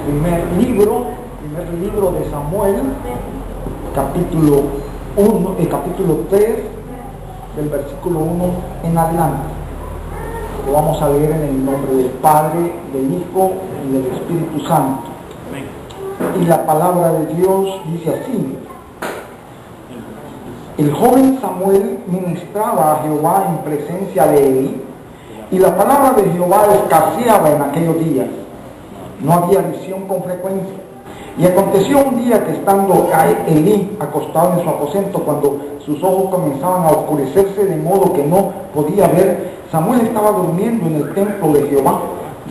primer libro de Samuel, capítulo 3, del versículo 1 en adelante. Lo vamos a leer en el nombre del Padre, del Hijo y del Espíritu Santo. Y la palabra de Dios dice así: el joven Samuel ministraba a Jehová en presencia de Elí, y la palabra de Jehová escaseaba en aquellos días. No había visión con frecuencia. Y aconteció un día que estando Elí acostado en su aposento, cuando sus ojos comenzaban a oscurecerse de modo que no podía ver, Samuel estaba durmiendo en el templo de Jehová,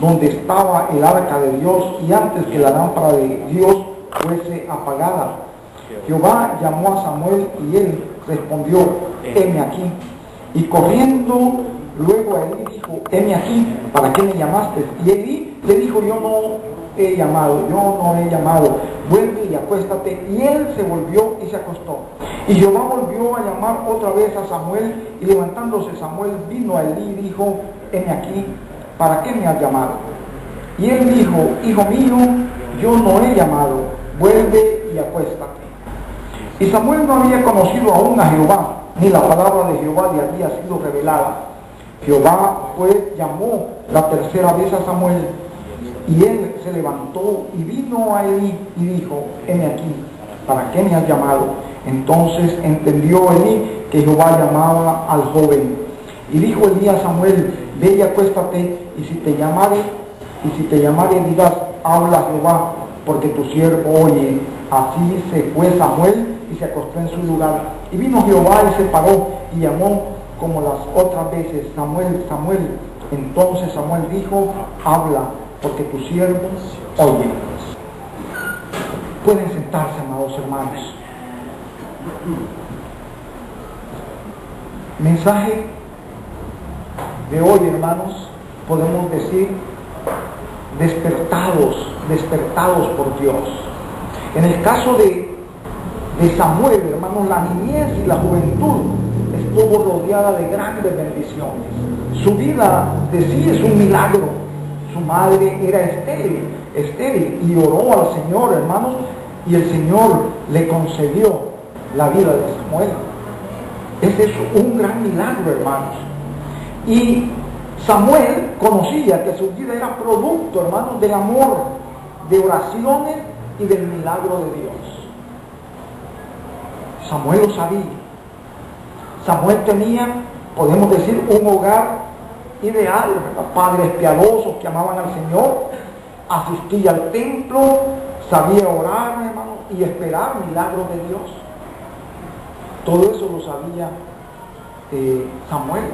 donde estaba el arca de Dios, y antes que la lámpara de Dios fuese apagada, Jehová llamó a Samuel, y él respondió: heme aquí. Y corriendo luego a Elí dijo: heme aquí, ¿para qué me llamaste? Y Elí le dijo: yo no he llamado, vuelve y acuéstate. Y él se volvió y se acostó. Y Jehová volvió a llamar otra vez a Samuel, y levantándose Samuel vino a Elí y dijo: heme aquí, ¿para qué me has llamado? Y él dijo: hijo mío, yo no he llamado, vuelve y acuéstate. Y Samuel no había conocido aún a Jehová, ni la palabra de Jehová le había sido revelada. Jehová pues llamó la tercera vez a Samuel, y él se levantó y vino a Elí y dijo: heme aquí, ¿para qué me has llamado? Entonces entendió Elí que Jehová llamaba al joven. Y dijo Elí a Samuel: ve y acuéstate, y si te llamare dirás: habla Jehová, porque tu siervo oye. Así se fue Samuel y se acostó en su lugar. Y vino Jehová y se paró y llamó como las otras veces: Samuel, Samuel. Entonces Samuel dijo: habla, porque tu siervo oye. Pueden sentarse, amados hermanos. Mensaje de hoy, hermanos, podemos decir: despertados por Dios. En el caso de Samuel, hermanos, la niñez y la juventud estuvo rodeada de grandes bendiciones. Su vida de sí es un milagro. Su madre era estéril, y oró al Señor, hermanos, y el Señor le concedió la vida de Samuel. Ese es un gran milagro, hermanos. Y Samuel conocía que su vida era producto, hermanos, del amor, de oraciones y del milagro de Dios. Samuel lo sabía. Samuel tenía, podemos decir, un hogar ideal, ¿verdad? Padres piadosos que amaban al Señor, asistía al templo, sabía orar, hermanos, y esperar milagros de Dios. Todo eso lo sabía Samuel.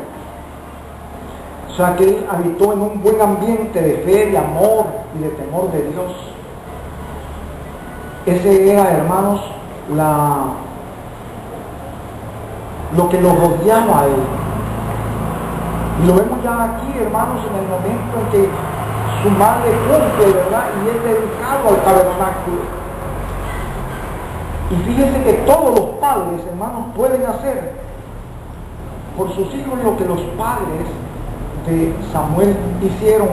O sea que él habitó en un buen ambiente de fe, de amor y de temor de Dios. Ese era, hermanos, lo que lo rodeaba a él. Y lo vemos ya aquí, hermanos, en el momento en que su madre cumple, ¿verdad? Y es dedicado al tabernáculo. Y fíjense que todos los padres, hermanos, pueden hacer por sus hijos lo que los padres de Samuel hicieron.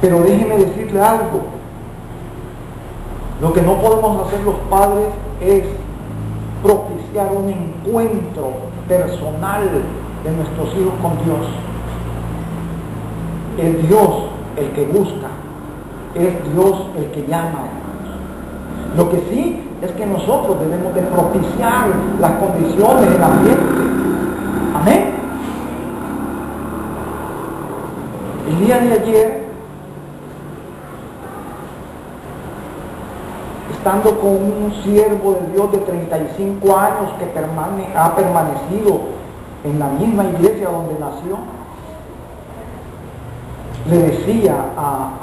Pero déjenme decirle algo: lo que no podemos hacer los padres es propiciar un encuentro personal de nuestros hijos con Dios. Es Dios el que busca, es Dios el que llama. Lo que sí es que nosotros debemos de propiciar las condiciones del ambiente. Amén. El día de ayer, estando con un siervo de Dios de 35 años que ha permanecido en la misma iglesia donde nació, le decía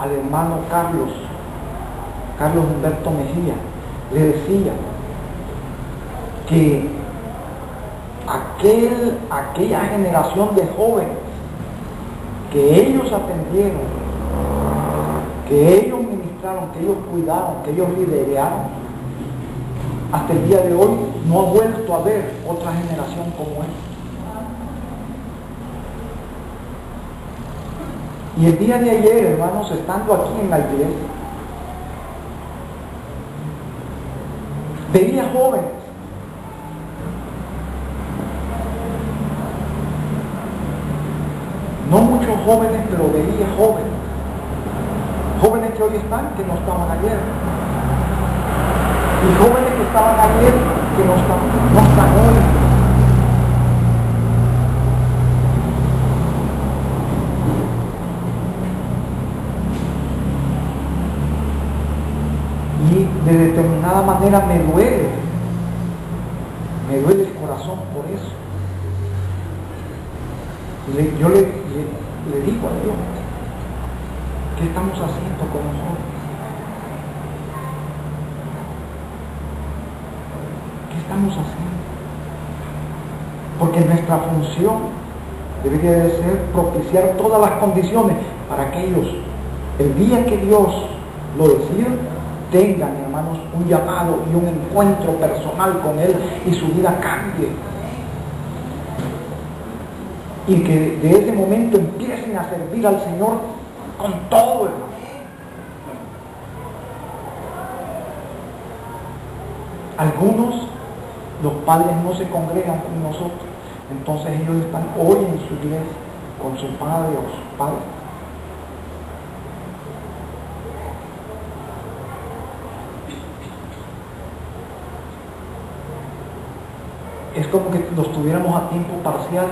al hermano Carlos Humberto Mejía, le decía que aquella generación de jóvenes que ellos atendieron, que ellos ministraron, que ellos cuidaron, que ellos lideraron, hasta el día de hoy no ha vuelto a ver otra generación como esta. Y el día de ayer, hermanos, estando aquí en la iglesia, Veía jóvenes. No muchos jóvenes, pero veía jóvenes. Jóvenes que hoy están, que no estaban ayer. Y jóvenes que estaban ayer, que no están hoy. Y de determinada manera me duele el corazón por eso. Yo le digo a Dios, ¿qué estamos haciendo con nosotros? ¿Qué estamos haciendo? Porque nuestra función debería de ser propiciar todas las condiciones para que ellos, el día que Dios lo decida, tengan, hermanos, un llamado y un encuentro personal con Él y su vida cambie. Y que de ese momento empiecen a servir al Señor con todo, hermano. Algunos, los padres no se congregan con nosotros, entonces ellos están hoy en su iglesia con su padre o sus padres. Es como que los tuviéramos a tiempo parcial.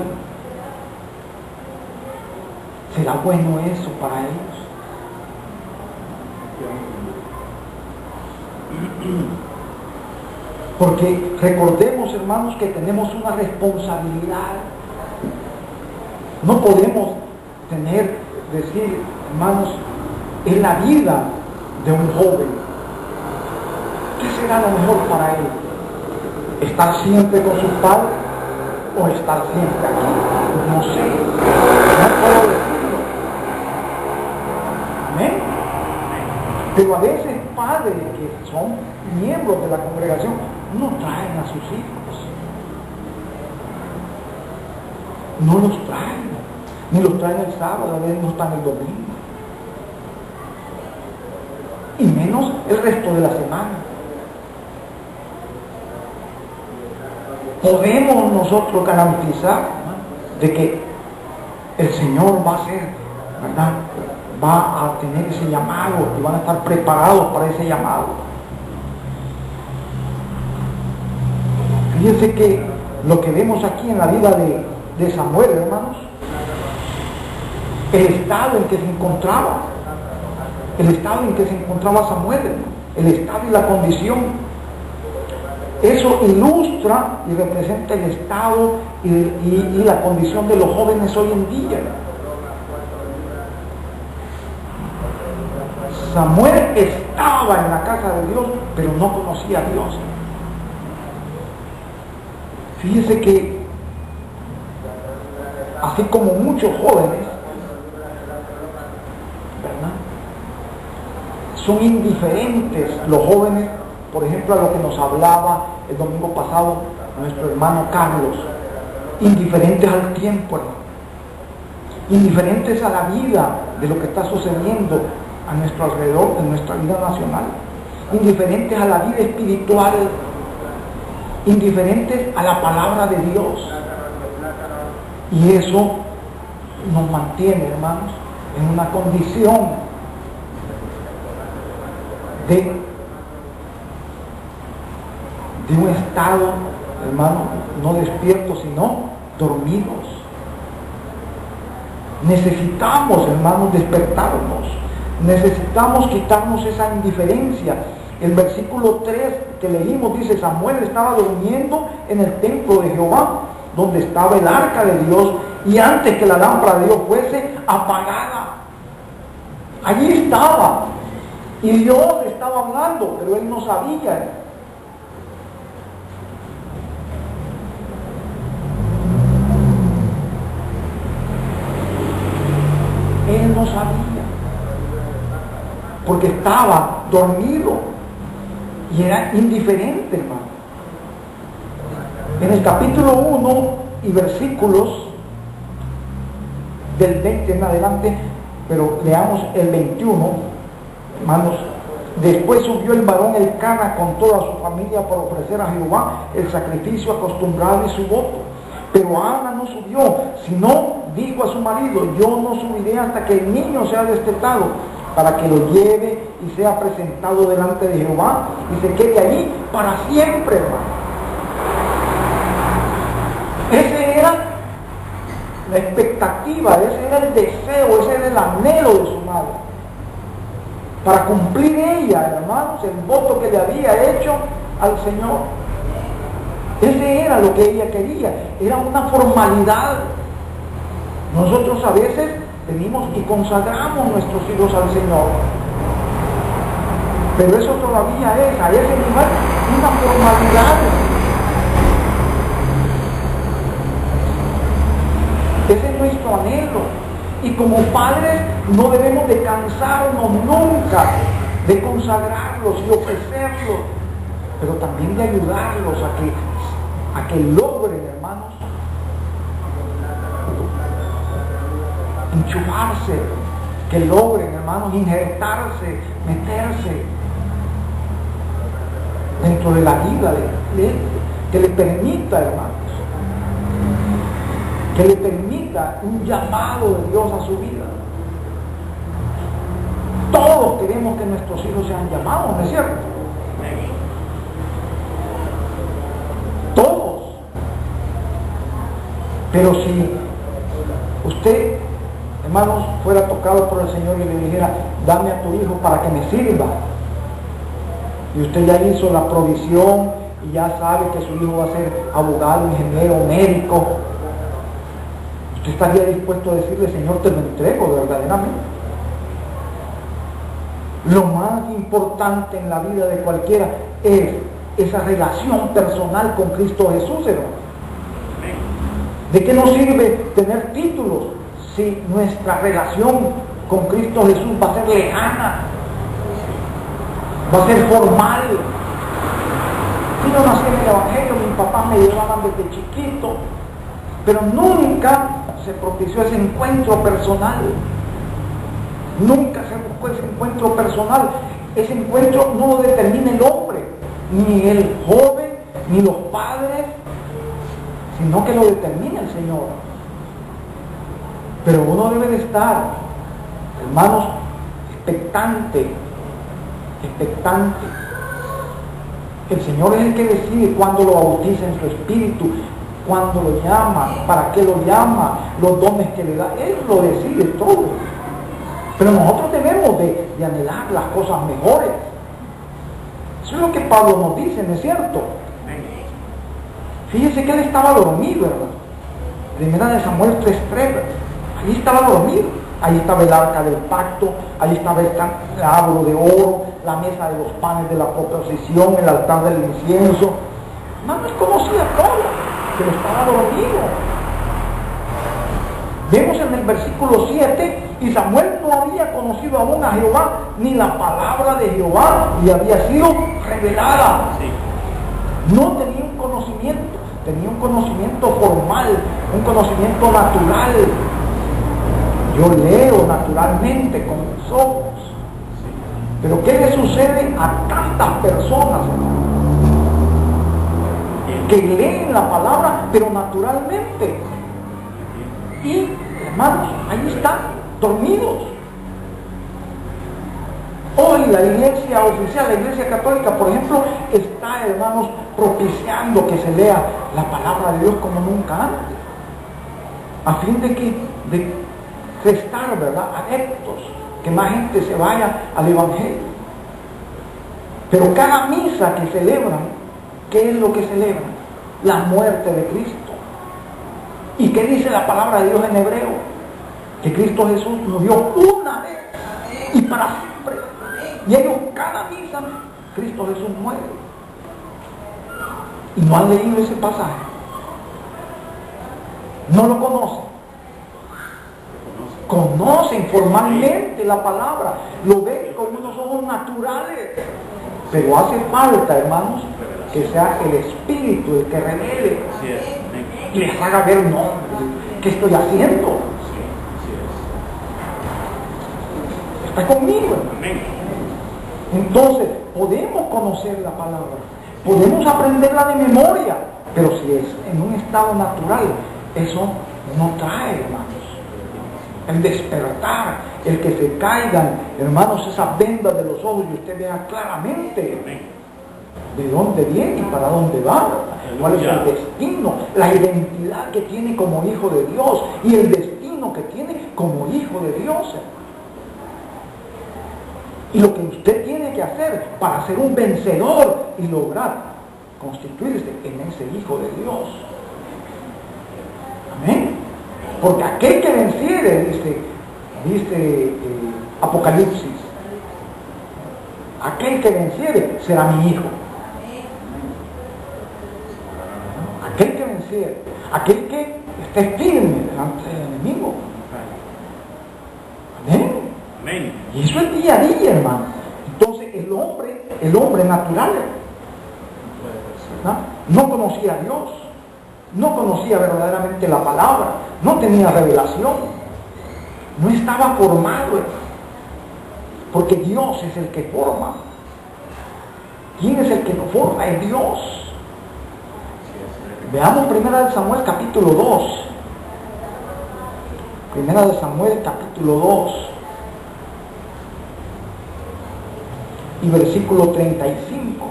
¿Será bueno eso para ellos? Porque recordemos, hermanos, que tenemos una responsabilidad. No podemos decir, hermanos, en la vida de un joven, ¿qué será lo mejor para él? ¿Estar siempre con sus padres o estar siempre aquí? No sé, no puedo decirlo. Amén. Pero a veces padres que son miembros de la congregación no traen a sus hijos. No los traen. Ni los traen el sábado, a veces no están el domingo. Y menos el resto de la semana. Podemos nosotros garantizar, ¿no?, de que el Señor va a ser, ¿verdad?, va a tener ese llamado y van a estar preparados para ese llamado. Fíjense que lo que vemos aquí en la vida de Samuel, hermanos, el estado en que se encontraba, Samuel, el estado y la condición, eso ilustra y representa el estado y la condición de los jóvenes hoy en día. Samuel estaba en la casa de Dios, pero no conocía a Dios. Fíjese que, así como muchos jóvenes, ¿verdad?, son indiferentes los jóvenes, por ejemplo, a lo que nos hablaba el domingo pasado nuestro hermano Carlos, indiferentes al tiempo, hermano, indiferentes a la vida de lo que está sucediendo a nuestro alrededor, en nuestra vida nacional, indiferentes a la vida espiritual, indiferentes a la palabra de Dios. Y eso nos mantiene, hermanos, en una condición de un estado, hermano, no despiertos, sino dormidos. Necesitamos, hermanos, despertarnos. Necesitamos quitarnos esa indiferencia. El versículo 3 que leímos dice: Samuel estaba durmiendo en el templo de Jehová, donde estaba el arca de Dios, y antes que la lámpara de Dios fuese apagada. Allí estaba, y Dios estaba hablando, pero él no sabía. Él no sabía, porque estaba dormido y era indiferente, hermano. En el capítulo 1 y versículos del 20 en adelante, pero leamos el 21, hermanos, Después subió el varón Elcana con toda su familia para ofrecer a Jehová el sacrificio acostumbrado y su voto. Pero Ana no subió, sino dijo a su marido: yo no subiré hasta que el niño sea destetado, para que lo lleve y sea presentado delante de Jehová y se quede allí para siempre, hermano. Ese era la expectativa, ese era el deseo, ese era el anhelo de su madre. Para cumplir ella, hermanos, el voto que le había hecho al Señor. Ese era lo que ella quería, era una formalidad. Nosotros a veces venimos y consagramos nuestros hijos al Señor, pero eso todavía es, a ese nivel, una formalidad. Ese es nuestro anhelo. Y como padres no debemos de cansarnos nunca de consagrarlos y ofrecerlos, pero también de ayudarlos a que logren, hermanos, enchufarse, que logren, hermanos, injertarse, meterse dentro de la vida que le permita, hermanos, que le permita un llamado de Dios a su vida. Todos queremos que nuestros hijos sean llamados, ¿no es cierto? Todos. Pero si usted, hermanos, fuera tocado por el Señor y le dijera: dame a tu hijo para que me sirva, y usted ya hizo la provisión y ya sabe que su hijo va a ser abogado, ingeniero, médico, ¿usted estaría dispuesto a decirle: Señor, te lo entrego verdaderamente? Lo más importante en la vida de cualquiera es esa relación personal con Cristo Jesús, hermano. ¿De qué nos sirve tener títulos si nuestra relación con Cristo Jesús va a ser lejana, va a ser formal? Yo nací en el Evangelio, mis papás me llevaban desde chiquito, pero nunca se propició ese encuentro personal. Nunca se buscó ese encuentro personal. Ese encuentro no lo determina el hombre, ni el joven, ni los padres, sino que lo determina el Señor. Pero uno debe de estar, hermanos, expectante. El Señor es el que decide cuándo lo bautiza en su espíritu, cuándo lo llama, para qué lo llama, los dones que le da. Él lo decide todo. Pero nosotros debemos de anhelar las cosas mejores. Eso es lo que Pablo nos dice, ¿no es cierto? Fíjense que él estaba dormido, hermano. Primera de Samuel 3:3, ahí estaba dormido. Ahí estaba el arca del pacto, ahí estaba el candelabro de oro, la mesa de los panes de la proposición, el altar del incienso. Hermano, él conocía todo, pero estaba dormido. Vemos en el versículo 7, y Samuel no había conocido aún a Jehová, ni la palabra de Jehová le había sido revelada. No tenía un conocimiento, tenía un conocimiento formal, un conocimiento natural. Yo leo naturalmente con mis ojos. Pero ¿qué le sucede a tantas personas, hermano? Que leen la palabra, pero naturalmente. Y, hermanos, ahí están, dormidos. Hoy la iglesia oficial, la iglesia católica, por ejemplo, está, hermanos, propiciando que se lea la palabra de Dios como nunca antes, a fin de estar, ¿verdad?, adeptos, que más gente se vaya al Evangelio. Pero cada misa que celebran, ¿qué es lo que celebran? La muerte de Cristo. ¿Y qué dice la palabra de Dios en hebreo? Que Cristo Jesús murió una vez y para siempre. Y ellos cada misa, Cristo Jesús muere. Y no han leído ese pasaje. No lo conocen. Conocen formalmente la palabra, lo ven con unos ojos naturales. Pero hace falta, hermanos, que sea el Espíritu el que revele y les haga ver, no, ¿qué estoy haciendo? ¿Está conmigo? Entonces, podemos conocer la palabra, podemos aprenderla de memoria, pero si es en un estado natural, eso no trae, hermanos, el despertar, el que se caigan, hermanos, esas vendas de los ojos y usted vea claramente de dónde viene y para dónde va, cuál es el destino, la identidad que tiene como hijo de Dios y el destino que tiene como hijo de Dios. Y lo que usted tiene que hacer para ser un vencedor y lograr constituirse en ese hijo de Dios. Amén. Porque aquel que venciere, dice Apocalipsis, aquel que venciere será mi hijo. Aquel que venciere, aquel que esté firme delante del enemigo. Amén. Amén. Y eso es día a día, hermano. Entonces el hombre natural, no conocía a Dios, no conocía verdaderamente la palabra, no tenía revelación, no estaba formado, porque Dios es el que forma. ¿Quién es el que nos forma? Es Dios. Veamos 1 Samuel capítulo 2. 1 Samuel capítulo 2 y versículo 35.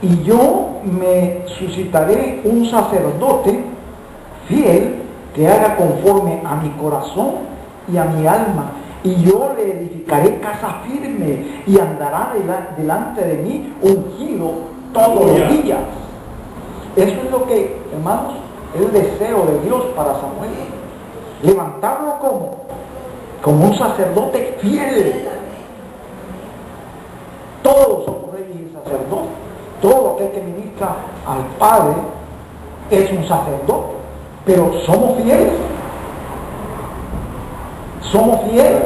Y yo me suscitaré un sacerdote fiel que haga conforme a mi corazón y a mi alma, y yo le edificaré casa firme y andará delante de mí ungido todos los días. Eso es lo que, hermanos, es el deseo de Dios para Samuel. Levantarlo como un sacerdote fiel. Todos somos reyes y sacerdotes. Todo aquel que ministra al Padre es un sacerdote, pero somos fieles. Somos fieles.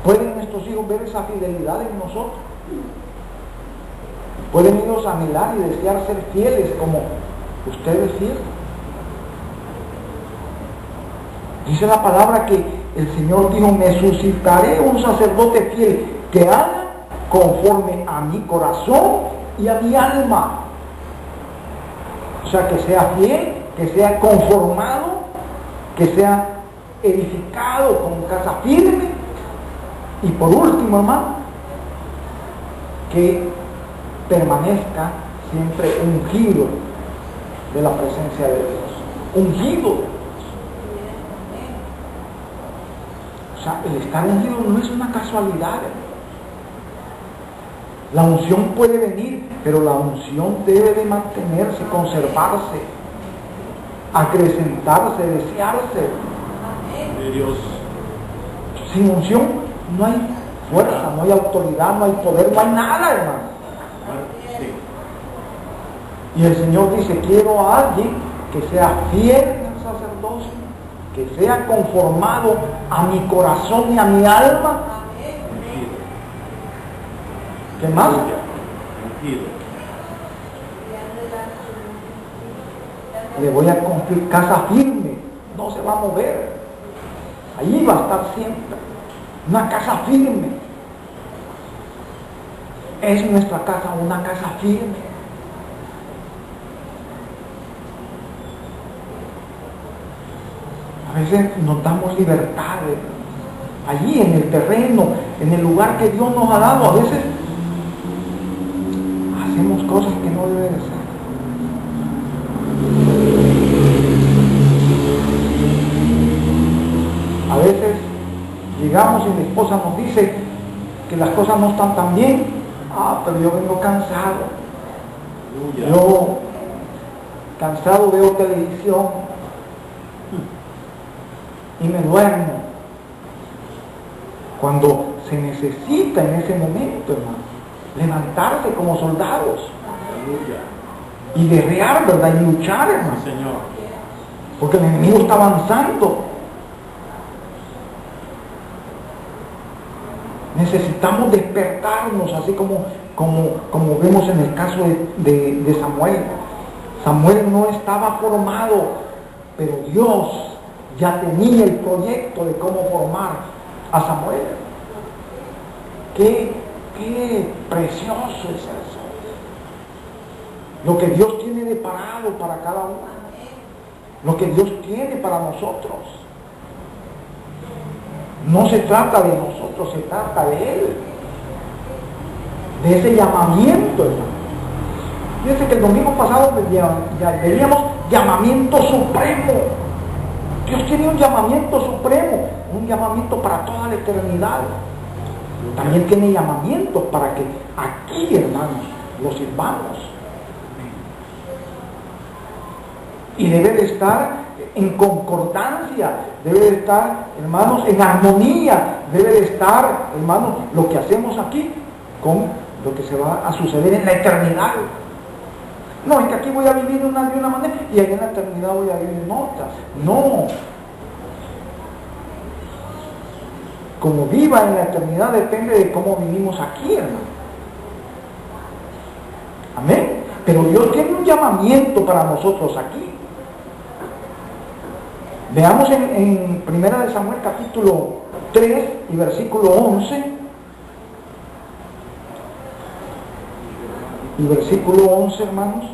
¿Pueden nuestros hijos ver esa fidelidad en nosotros? ¿Pueden ellos anhelar y desear ser fieles como ustedes fieles? Dice la palabra que el Señor dijo: me suscitaré un sacerdote fiel que haga conforme a mi corazón y a mi alma. O sea, que sea fiel, que sea conformado, que sea edificado con casa firme, y por último, hermano, que permanezca siempre ungido de la presencia de Dios. Ungido de Dios. O sea, el estar ungido no es una casualidad. La unción puede venir, pero la unción debe de mantenerse, conservarse, acrecentarse, desearse. De Dios. Sin unción no hay fuerza, no hay autoridad, no hay poder, no hay nada, hermano. Y el Señor dice: quiero a alguien que sea fiel en el sacerdocio, que sea conformado a mi corazón y a mi alma. ¿Qué más? Le voy a construir casa firme, no se va a mover. Allí va a estar siempre. Una casa firme. Es nuestra casa una casa firme. A veces nos damos libertad allí en el terreno, en el lugar que Dios nos ha dado. A veces hacemos cosas que no deben de ser. A veces llegamos y mi esposa nos dice que las cosas no están tan bien. Pero yo vengo cansado. Yo cansado veo televisión y me duermo. Cuando se necesita en ese momento, hermano, levantarse como soldados y guerrear, ¿verdad? Y luchar, hermano. Porque el enemigo está avanzando. Necesitamos despertarnos, así como vemos en el caso de Samuel. Samuel no estaba formado, pero Dios ya tenía el proyecto de cómo formar a Samuel. Qué precioso es eso. Lo que Dios tiene deparado para cada uno. Lo que Dios tiene para nosotros. No se trata de nosotros, se trata de Él. De ese llamamiento, hermano. Fíjense que el domingo pasado ya veíamos llamamiento supremo. Dios tiene un llamamiento supremo, un llamamiento para toda la eternidad. También tiene llamamientos para que aquí, hermanos, los sirvamos. Y debe de estar en concordancia, debe de estar, hermanos, en armonía, debe de estar, hermanos, lo que hacemos aquí con lo que se va a suceder en la eternidad. No, es que aquí voy a vivir de una manera y allá en la eternidad voy a vivir en otra. No. Como viva en la eternidad depende de cómo vivimos aquí, hermano. Amén. Pero Dios tiene un llamamiento para nosotros aquí. Veamos en 1 Samuel capítulo 3 y versículo 11. Y versículo 11, hermanos.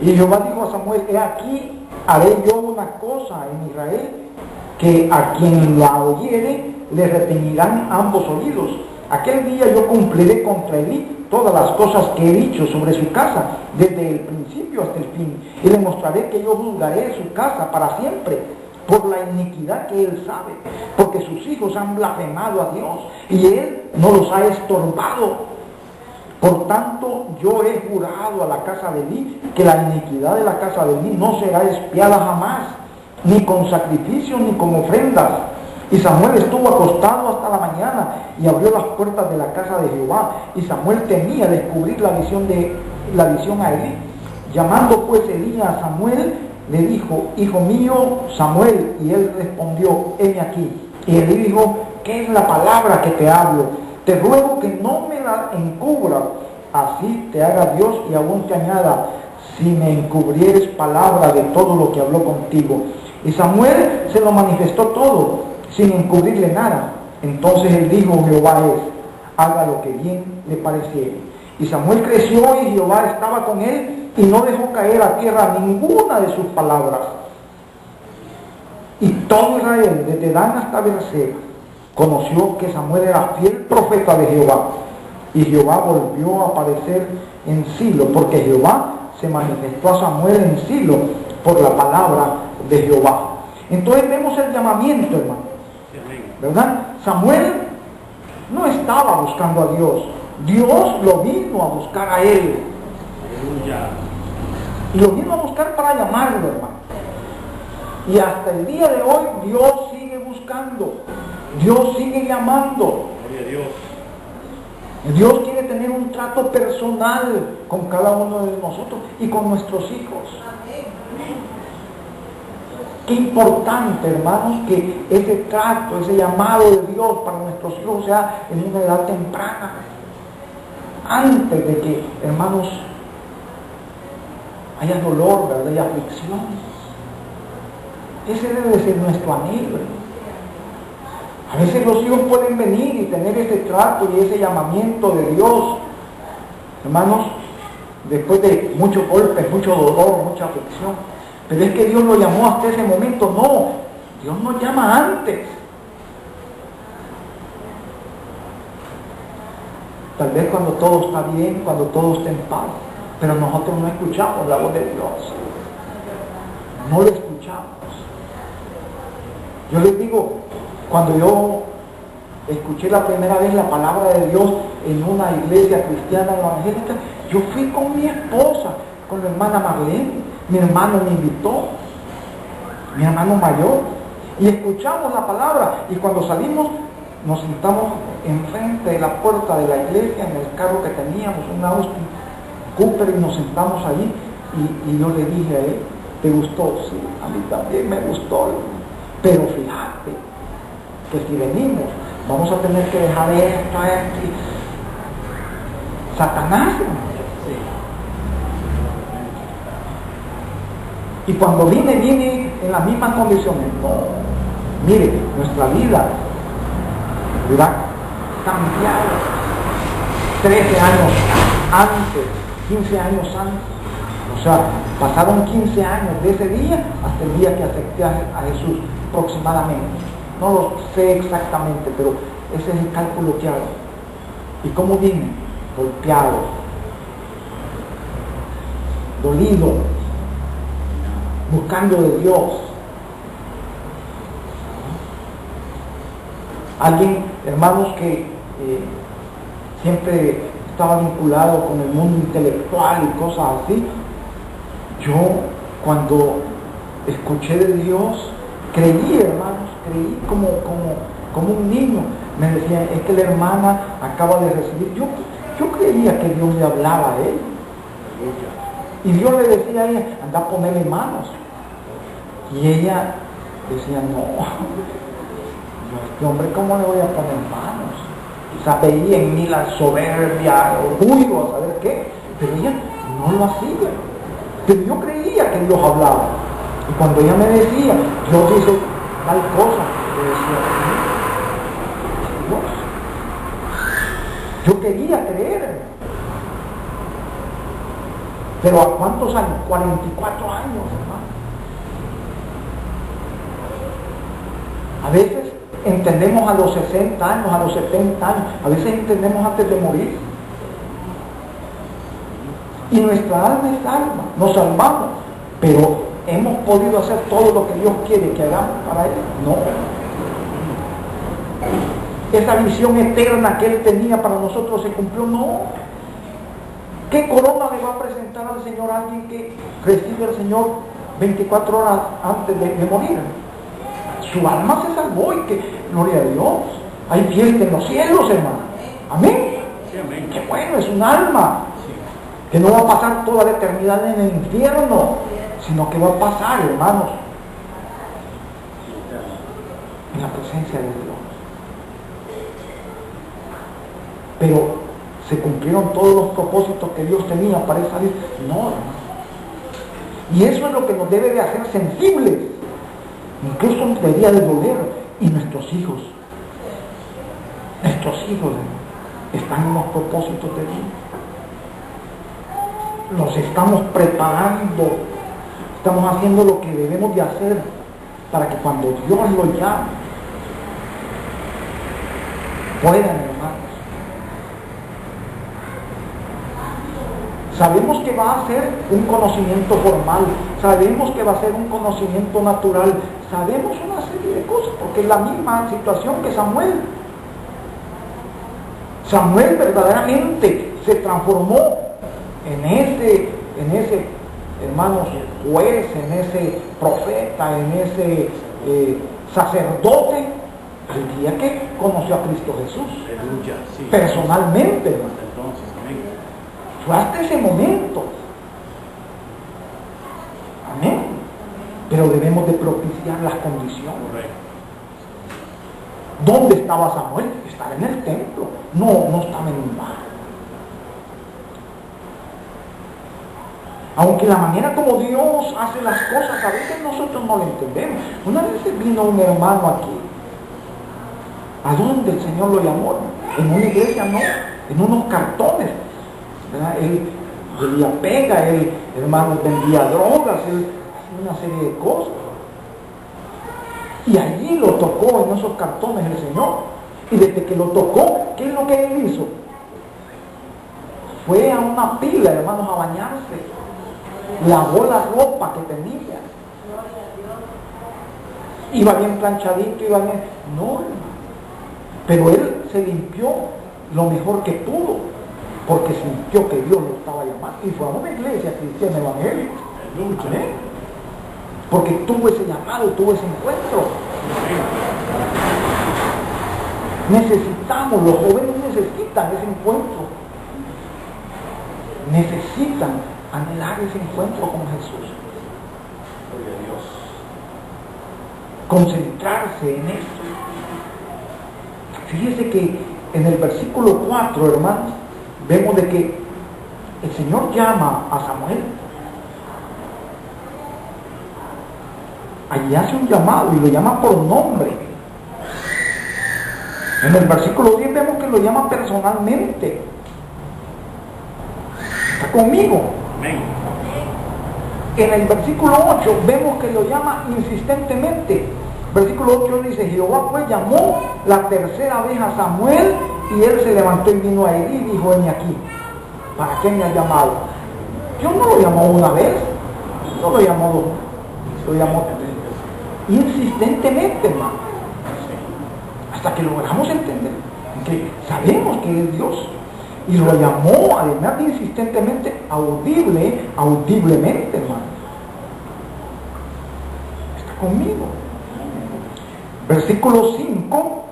Y Jehová dijo a Samuel: he aquí, haré yo una cosa en Israel, que a quien la oyere le reteñirán ambos oídos. Aquel día yo cumpliré contra Elí todas las cosas que he dicho sobre su casa, desde el principio hasta el fin, y le mostraré que yo juzgaré su casa para siempre, por la iniquidad que él sabe, porque sus hijos han blasfemado a Dios, y él no los ha estorbado. Por tanto, yo he jurado a la casa de Elí que la iniquidad de la casa de Elí no será expiada jamás, ni con sacrificios ni con ofrendas. Y Samuel estuvo acostado hasta la mañana y abrió las puertas de la casa de Jehová. Y Samuel temía descubrir la visión a Elí. Llamando pues Elí a Samuel, le dijo: hijo mío Samuel. Y él respondió: heme aquí. Y Elí dijo: ¿qué es la palabra que te hablo? Te ruego que no me la encubras, así te haga Dios y aún te añada, si me encubrieres palabra de todo lo que habló contigo. Y Samuel se lo manifestó todo, sin encubrirle nada. Entonces él dijo: Jehová es, haga lo que bien le pareciere. Y Samuel creció y Jehová estaba con él, y no dejó caer a tierra ninguna de sus palabras. Y todo Israel, desde Dan hasta Beerseba, conoció que Samuel era fiel profeta de Jehová. Y Jehová volvió a aparecer en Silo, porque Jehová se manifestó a Samuel en Silo por la palabra de Jehová. Entonces vemos el llamamiento, hermano, ¿verdad? Samuel no estaba buscando a Dios, Dios lo vino a buscar a él. Y lo vino a buscar para llamarlo, hermano. Y hasta el día de hoy Dios sigue buscando, Dios sigue llamando. Dios quiere tener un trato personal con cada uno de nosotros y con nuestros hijos. Qué importante, hermanos, que ese trato, ese llamado de Dios para nuestros hijos sea en una edad temprana. Antes de que, hermanos, haya dolor, ¿verdad? Y aflicción. Ese debe de ser nuestro anhelo. A veces los hijos pueden venir y tener ese trato y ese llamamiento de Dios, hermanos, después de muchos golpes, mucho dolor, mucha aflicción. Pero es que Dios lo llamó hasta ese momento. No, Dios nos llama antes. Tal vez cuando todo está bien, cuando todo está en paz, pero nosotros no escuchamos la voz de Dios. No lo escuchamos. Yo les digo, cuando yo escuché la primera vez la palabra de Dios en una iglesia cristiana evangélica, yo fui con mi esposa, con la hermana Marlene. Mi hermano me invitó, mi hermano mayor, y escuchamos la palabra. Y cuando salimos, nos sentamos enfrente de la puerta de la iglesia, en el carro que teníamos, un Austin Cooper, y nos sentamos ahí. Y yo le dije a él: ¿te gustó? Sí, a mí también me gustó. Pero fíjate, que si venimos, vamos a tener que dejar esto aquí. Satanás, Y cuando viene en las mismas condiciones. No, mire, nuestra vida, ¿verdad?, cambiado 13 años antes, 15 años antes. O sea, pasaron 15 años de ese día hasta el día que acepté a Jesús, aproximadamente. No lo sé exactamente, pero ese es el cálculo que hago. ¿Y cómo vine? Golpeado, dolido, buscando de Dios. Alguien, hermanos, que siempre estaba vinculado con el mundo intelectual y cosas así. Yo, cuando escuché de Dios, creí, hermanos, creí como un niño. Me decían, es que la hermana acaba de recibir. Yo creía que Dios le hablaba a él. Y Dios le decía a ella, anda a ponerle manos. Y ella decía, no, este hombre, ¿cómo le voy a poner manos? Quizás veía en mí la soberbia, el orgullo, a saber qué. Pero ella no lo hacía. Pero yo creía que Dios hablaba. Y cuando ella me decía, Dios dice tal cosa, yo decía, Dios. Yo quería creer. Pero ¿a cuántos años? 44 años, hermano. A veces entendemos a los 60 años, a los 70 años, a veces entendemos antes de morir. Y nuestra alma es alma, nos salvamos, pero ¿hemos podido hacer todo lo que Dios quiere que hagamos para Él? No. Esa visión eterna que Él tenía para nosotros se cumplió, no. ¿Qué corona le va a presentar al Señor a alguien que recibe al Señor 24 horas antes de morir? Su alma se salvó y que, gloria a Dios, hay fiesta en los cielos, hermano. Amén. Sí, amén. Qué bueno, es un alma que no va a pasar toda la eternidad en el infierno, sino que va a pasar, hermanos, en la presencia de Dios. Pero se cumplieron todos los propósitos que Dios tenía para esa vida. No, hermano. Y eso es lo que nos debe de hacer sensibles. Incluso nos debería de doler. Y nuestros hijos, hermano, están en los propósitos de Dios. Nos estamos preparando, estamos haciendo lo que debemos de hacer para que cuando Dios lo llame, puedan, hermanos. Sabemos que va a ser un conocimiento formal, sabemos que va a ser un conocimiento natural, sabemos una serie de cosas, porque es la misma situación que Samuel. Samuel verdaderamente se transformó en ese, hermanos, juez, en ese profeta, en ese sacerdote, el día que conoció a Cristo Jesús. Aleluya, sí. Personalmente, hermano. Entonces, amén. Fue hasta ese momento. Amén. Pero debemos de propiciar las condiciones. Correcto. ¿Dónde estaba Samuel? Estaba en el templo. No estaba en un bar. Aunque la manera como Dios hace las cosas, a veces nosotros no lo entendemos. Una vez vino un hermano aquí. ¿A dónde el Señor lo llamó? En una iglesia, no, en unos cartones. ¿Verdad? Él vendía pega, él, hermano, vendía drogas, él hacía una serie de cosas. Y allí lo tocó en esos cartones el Señor. Y desde que lo tocó, ¿qué es lo que él hizo? Fue a una pila, hermanos, a bañarse. Lavó la ropa que tenía. Iba bien planchadito, iba bien. No, hermano. Pero él se limpió lo mejor que pudo, porque sintió que Dios lo estaba llamando. Y fue a una iglesia cristiana evangélica. ¿Eh? Porque tuvo ese llamado, tuvo ese encuentro. Necesitamos, los jóvenes necesitan ese encuentro. Necesitan anhelar ese encuentro con Jesús. Gloria a Dios. Concentrarse en esto. Fíjese que en el versículo 4, hermanos, vemos de que el Señor llama a Samuel. allí hace un llamado y lo llama por nombre. En el versículo 10 vemos que lo llama personalmente. ¿Está conmigo? Amén. En el versículo 8 vemos que lo llama insistentemente. Versículo 8 dice: Jehová pues llamó la tercera vez a Samuel, y él se levantó y vino a Elí y dijo: heme aquí. ¿Para qué me ha llamado? Dios no lo llamó una vez, no lo llamó dos, lo llamó insistentemente, hermano. Hasta que logramos entender que sabemos que es Dios. Y lo llamó, además de insistentemente, audiblemente, hermano. ¿Está conmigo? Versículo 5: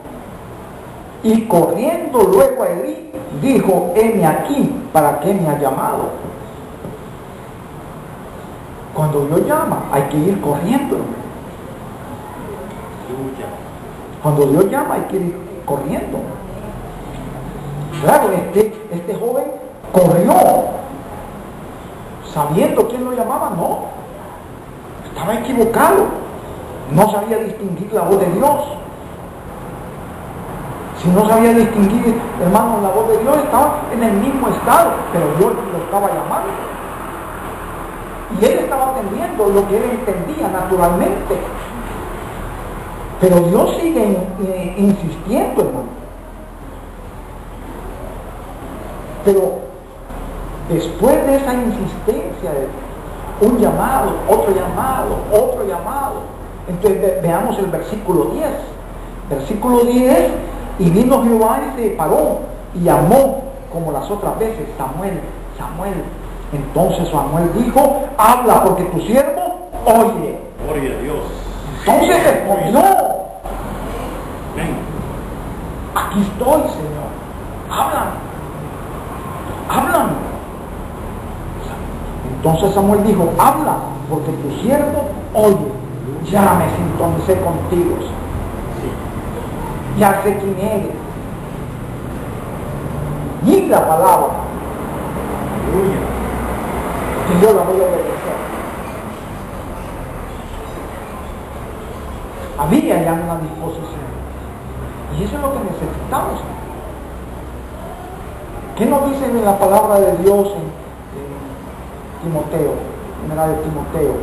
y corriendo luego a Elí, dijo: heme aquí, ¿para qué me ha llamado? Cuando Dios llama, hay que ir corriendo, hermano. Cuando Dios llama, hay que ir corriendo. Claro, este joven corrió, sabiendo quién lo llamaba. No, estaba equivocado, no sabía distinguir la voz de Dios. Si no sabía distinguir, hermano, la voz de Dios, estaba en el mismo estado, pero Dios lo estaba llamando. Y él estaba atendiendo lo que él entendía naturalmente. Pero Dios sigue insistiendo, hermano. Pero después de esa insistencia, un llamado, otro llamado, otro llamado. Entonces veamos el versículo 10. Versículo 10: y vino Jehová y se paró y llamó como las otras veces: Samuel, Samuel. Entonces Samuel dijo: habla, porque tu siervo oye. Gloria a Dios. Entonces respondió: Amén. aquí estoy, Señor, háblame. Háblame. Entonces Samuel dijo: habla, porque tu siervo oye. Ya me sintonicé contigo, ya sé quién eres. Di la palabra, que yo la voy a obedecer. Había ya una disposición, y eso es lo que necesitamos. ¿Qué nos dice en la palabra de Dios en Timoteo, primera de Timoteo?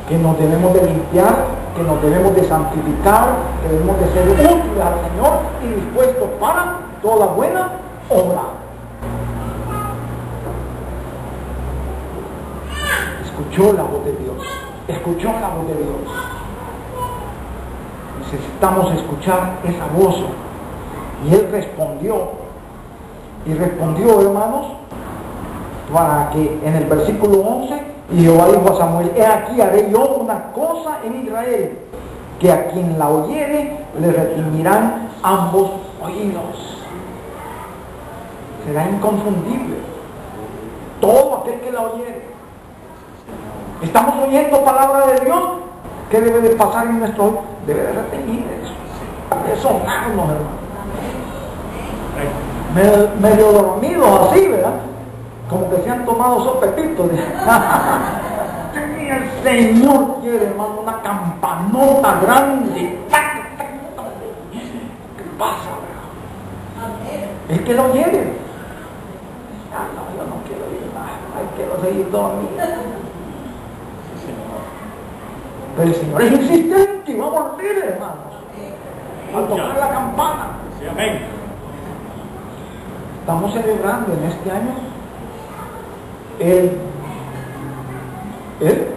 Que nos debemos de limpiar, que nos debemos de santificar, que debemos de ser útiles al Señor y dispuestos para toda buena obra. Escuchó la voz de Dios, escuchó la voz de Dios. Necesitamos escuchar esa voz. Y él respondió. Y respondió, hermanos, para que en el versículo 11, y Jehová dijo a Samuel: he aquí, haré yo una cosa en Israel, que a quien la oyere le retimirán ambos oídos. Será inconfundible todo aquel que la oyere. Estamos oyendo palabra de Dios. ¿Qué debe de pasar en nuestro oído? Debe de retener eso, de sonarnos, hermano. Medio dormidos así, ¿verdad? Como que se han tomado sopepitos. El Señor quiere, hermano, una campanota grande. ¿Qué pasa, verdad? Es que lo lleve. No, yo no quiero ir más, quiero seguir dormido. Pero el Señor es insistente y va a volver, hermanos, a tocar la campana. Sí, amén. Estamos celebrando en este año el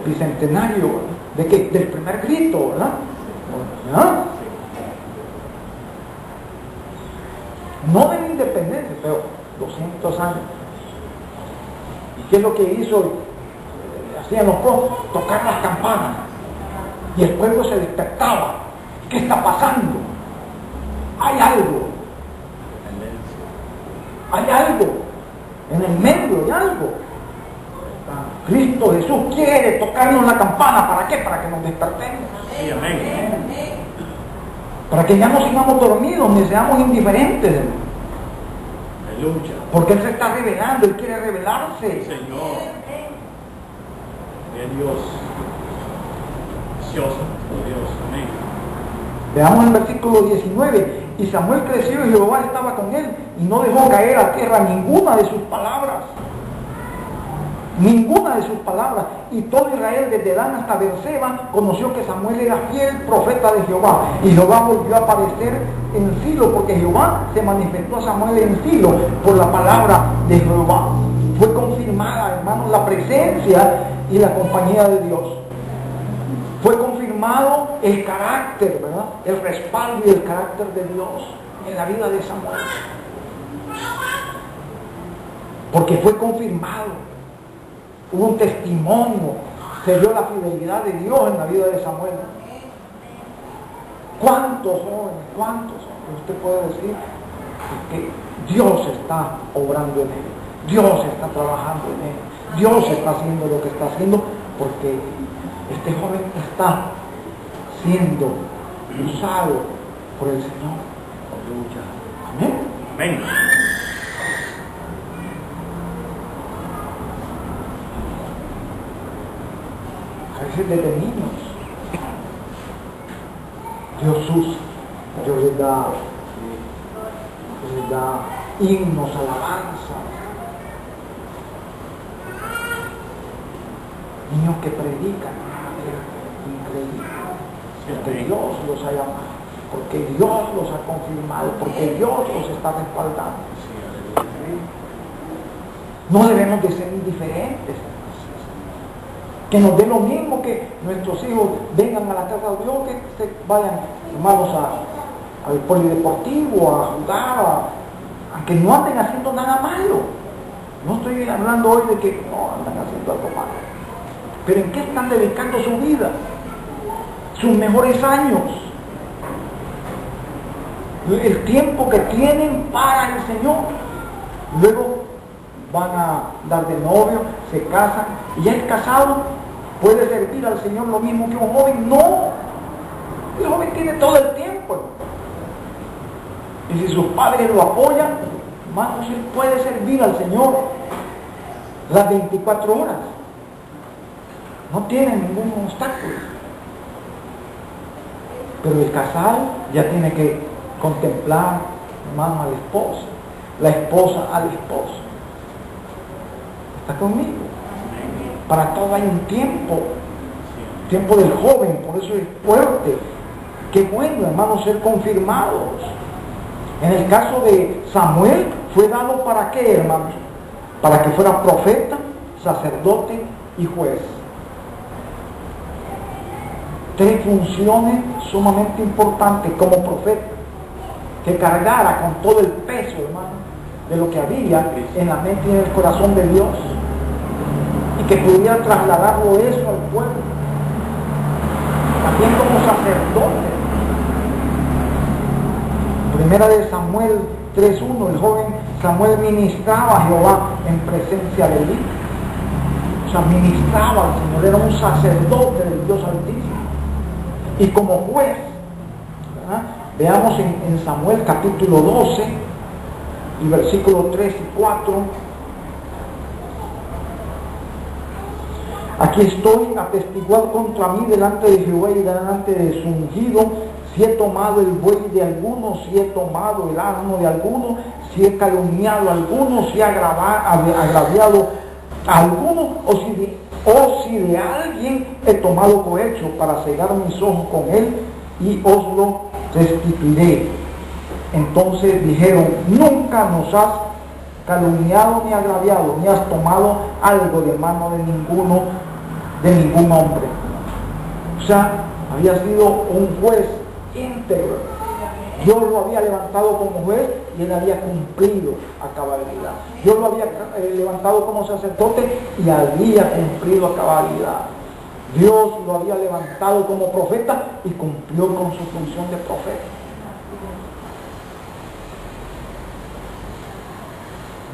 bicentenario de que del primer grito, ¿verdad? ¿Ah? No de la independencia, pero 200 años. ¿Y qué es lo que hizo? Hacían los pueblos, tocar las campanas, y el pueblo se despertaba. ¿Qué está pasando? Hay algo. Hay algo, en el medio hay algo. Cristo Jesús quiere tocarnos la campana. ¿Para qué? Para que nos despertemos. Sí, amén. Para que ya no sigamos dormidos ni seamos indiferentes. Aleluya. Porque Él se está revelando, Él quiere revelarse. Señor. De Dios. Precioso, Dios, amén. Veamos el versículo 19. Y Samuel creció y Jehová estaba con él y no dejó caer a tierra ninguna de sus palabras. Ninguna de sus palabras. Y todo Israel desde Dan hasta Beerseba conoció que Samuel era fiel profeta de Jehová. Y Jehová volvió a aparecer en Silo, porque Jehová se manifestó a Samuel en Silo por la palabra de Jehová. Fue confirmada, hermanos, la presencia y la compañía de Dios. Fue confirmado el carácter, ¿verdad? El respaldo y el carácter de Dios en la vida de Samuel. Porque fue confirmado. Hubo un testimonio, se vio la fidelidad de Dios en la vida de Samuel. ¿Cuántos jóvenes, cuántos hombres usted puede decir que Dios está obrando en él? Dios está trabajando en él. Dios está haciendo lo que está haciendo porque este joven está siendo usado por el Señor. Amén. Amén. A veces desde niños Dios usa, Dios les da himnos, alabanzas, niños que predican de una manera increíble, porque Dios los ha llamado, porque Dios los ha confirmado, porque Dios los está respaldando. No debemos de ser indiferentes, que nos dé lo mismo que nuestros hijos vengan a la casa de Dios, que se vayan, hermanos, al polideportivo, a jugar, a que no anden haciendo nada malo. No estoy hablando hoy de que no andan haciendo algo malo, pero ¿en qué están dedicando su vida? Sus mejores años, el tiempo que tienen para el Señor. Luego van a dar de novio, se casan, y ya el casado puede servir al Señor lo mismo que un joven. No, el joven tiene todo el tiempo, y si sus padres lo apoyan, hermanos, él puede servir al Señor las 24 horas. No tiene ningún obstáculo. Pero el casado ya tiene que contemplar, hermano, a la esposa, la esposa al esposo. ¿Está conmigo? Para todo hay un tiempo del joven, por eso es fuerte. Qué bueno, hermanos, ser confirmados. En el caso de Samuel, fue dado para qué, hermanos? Para que fuera profeta, sacerdote y juez. 3 funciones sumamente importantes como profeta, que cargara con todo el peso, hermano, de lo que había en la mente y en el corazón de Dios, y que pudiera trasladarlo eso al pueblo. También como sacerdote. Primera de Samuel 3:1, el joven Samuel ministraba a Jehová en presencia de Elí. O sea, ministraba al Señor, era un sacerdote del Dios Altísimo. Y como juez, ¿verdad? Veamos en Samuel capítulo 12 y versículos 3 y 4. Aquí estoy atestiguado contra mí delante de Jehová y delante de su ungido, si he tomado el buey de alguno, si he tomado el asno de alguno, si he calumniado a alguno, si he agraviado a alguno, o si de alguien he tomado cohecho para cegar mis ojos con él, y os lo restituiré. Entonces dijeron: nunca nos has calumniado ni agraviado, ni has tomado algo de mano de ningún hombre. O sea, había sido un juez íntegro. Dios lo había levantado como juez y él había cumplido a cabalidad. Dios lo había levantado como sacerdote y había cumplido a cabalidad. Dios lo había levantado como profeta y cumplió con su función de profeta.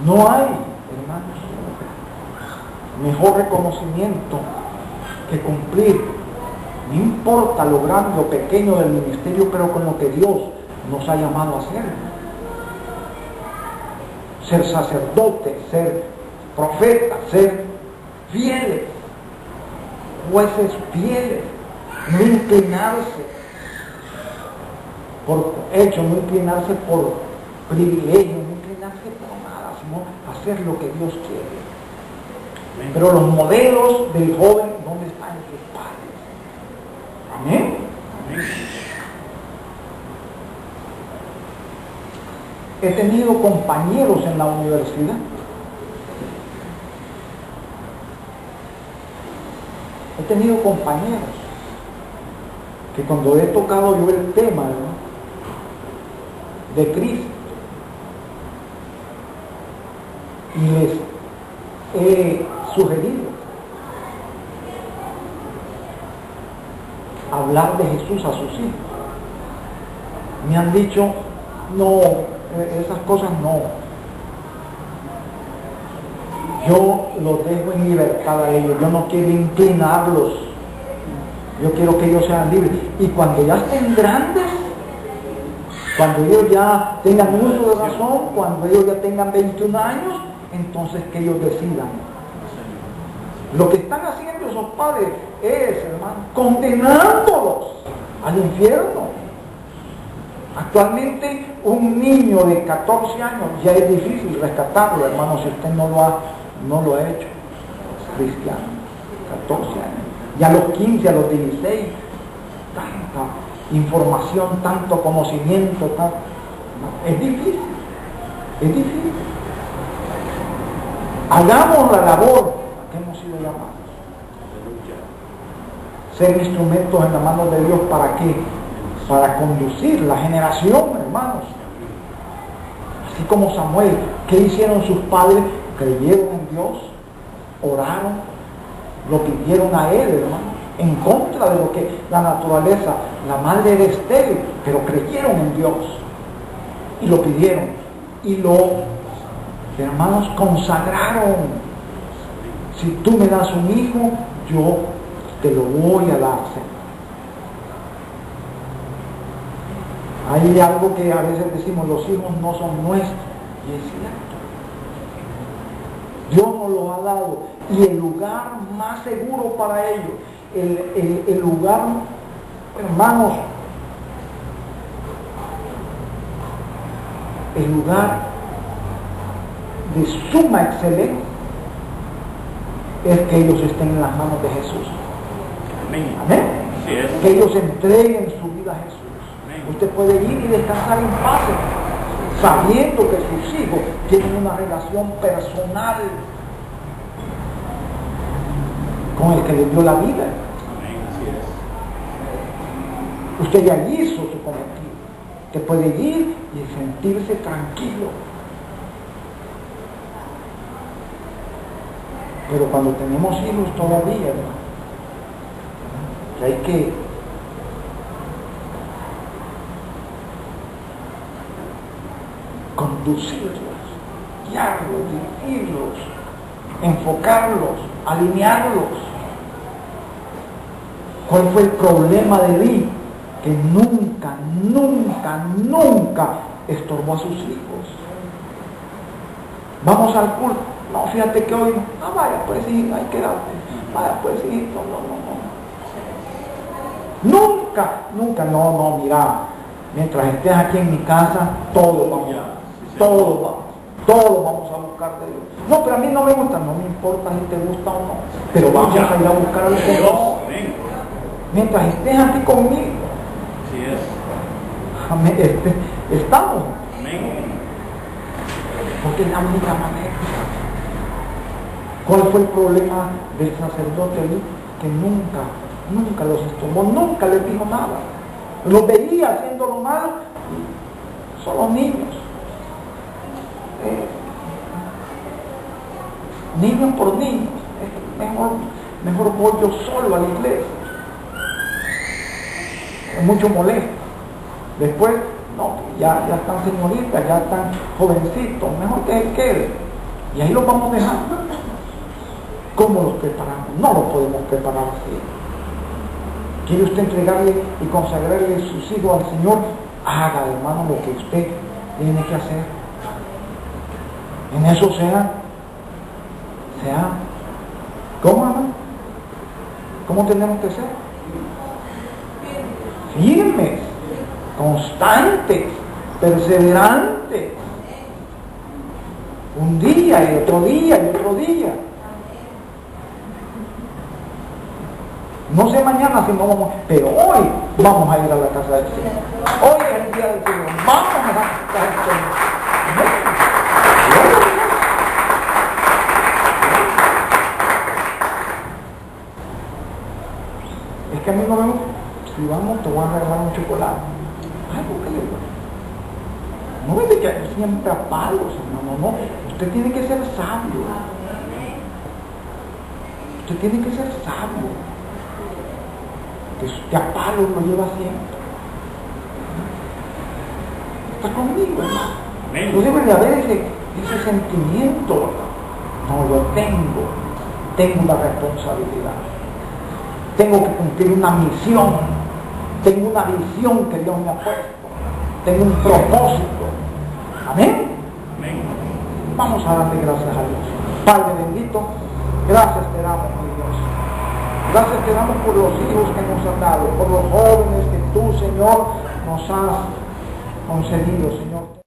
No hay, hermanos, mejor reconocimiento que cumplir, no importa lo grande o pequeño del ministerio, pero con lo que Dios nos ha llamado a hacer. Ser sacerdote, ser profeta, ser fieles, jueces fieles, no inclinarse por hecho, no inclinarse por privilegio, no inclinarse por nada, sino hacer lo que Dios quiere. Pero los modelos del joven, ¿dónde están sus padres? Amén. He tenido compañeros en la universidad que cuando he tocado yo el tema, ¿no?, de Cristo, y les he sugerido hablar de Jesús a sus hijos, me han dicho, no, esas cosas no, yo los dejo en libertad a ellos, yo no quiero inclinarlos, yo quiero que ellos sean libres, y cuando ya estén grandes, cuando ellos ya tengan uso de razón, cuando ellos ya tengan 21 años, entonces que ellos decidan. Lo que están haciendo esos padres es, hermano, condenándolos al infierno. Actualmente un niño de 14 años ya es difícil rescatarlo, hermano, si usted no lo ha hecho, cristiano, 14 años. Ya a los 15, a los 16, tanta información, tanto conocimiento, es difícil, es difícil. Hagamos la labor a que hemos sido llamados. Ser instrumentos en la mano de Dios, ¿para qué? Para conducir la generación, hermanos. Así como Samuel, ¿qué hicieron sus padres? Creyeron en Dios, oraron, lo pidieron a él, hermano, en contra de lo que la naturaleza, la madre era estéril, pero creyeron en Dios y lo pidieron y lo, hermanos, consagraron. Si tú me das un hijo, yo te lo voy a dar, Señor. Hay algo que a veces decimos, los hijos no son nuestros, y es cierto. Dios nos los ha dado, y el lugar más seguro para ellos, el lugar, hermanos, el lugar de suma excelencia es que ellos estén en las manos de Jesús. Amén. Amén. Sí, que ellos entreguen su vida a Jesús. Amén. Usted puede ir y descansar en paz, sabiendo que sus hijos tienen una relación personal con el que les dio la vida. Amén. Así es. Usted ya hizo su cometido. Usted puede ir y sentirse tranquilo. Pero cuando tenemos hijos todavía, ¿no?, que hay que conducirlos, guiarlos, dirigirlos, enfocarlos, alinearlos. ¿Cuál fue el problema de Eli? Que nunca estorbó a sus hijos. Vamos al culto. No, fíjate que hoy no, vaya pues hijito, hay que darte. Vaya pues hijito, no, mira, mientras estés aquí en mi casa, todos vamos a buscar de Dios. No, pero a mí no me gusta, no me importa si te gusta o no, pero vamos a ir a buscar al Señor. Mientras estés aquí conmigo. Así es. Amén. Estamos. Amén. Porque es la única manera. ¿Cuál fue el problema del sacerdote Elí? Que nunca los estuvo, nunca les dijo nada. Los veía haciendo lo malo, son los niños. Niños por niños. Mejor voy yo solo a la iglesia. Es mucho molesto. Después, no, ya están señoritas, ya están jovencitos, mejor que él quede. Y ahí los vamos dejando. ¿Cómo los preparamos? No los podemos preparar así. ¿Quiere usted entregarle y consagrarle sus hijos al Señor? Haga, hermano, lo que usted tiene que hacer. En eso sea, ¿cómo, hermano? ¿Cómo tenemos que ser? firmes, constantes, perseverantes. Un día y otro día y otro día. No sé mañana si no vamos, pero hoy vamos a ir a la casa del Señor. Hoy es el día del Señor. Vamos a la casa del Señor. Es que a mí no me gusta. Si vamos, te voy a regalar un chocolate. Algo que le gusta. No me diga siempre a palos, no. Usted tiene que ser sabio. Usted tiene que ser sabio. Que a palos lo lleva siempre. ¿Está conmigo, hermano? Yo debo de haber ese sentimiento. No lo tengo. Tengo una responsabilidad. Tengo que cumplir una misión. Tengo una visión que Dios me ha puesto. Tengo un propósito. Amén. Amén. Vamos a darle gracias a Dios. Padre bendito, gracias te damos, mi Dios. Gracias te damos por los hijos que nos has dado, por los jóvenes que tú, Señor, nos has concedido, Señor.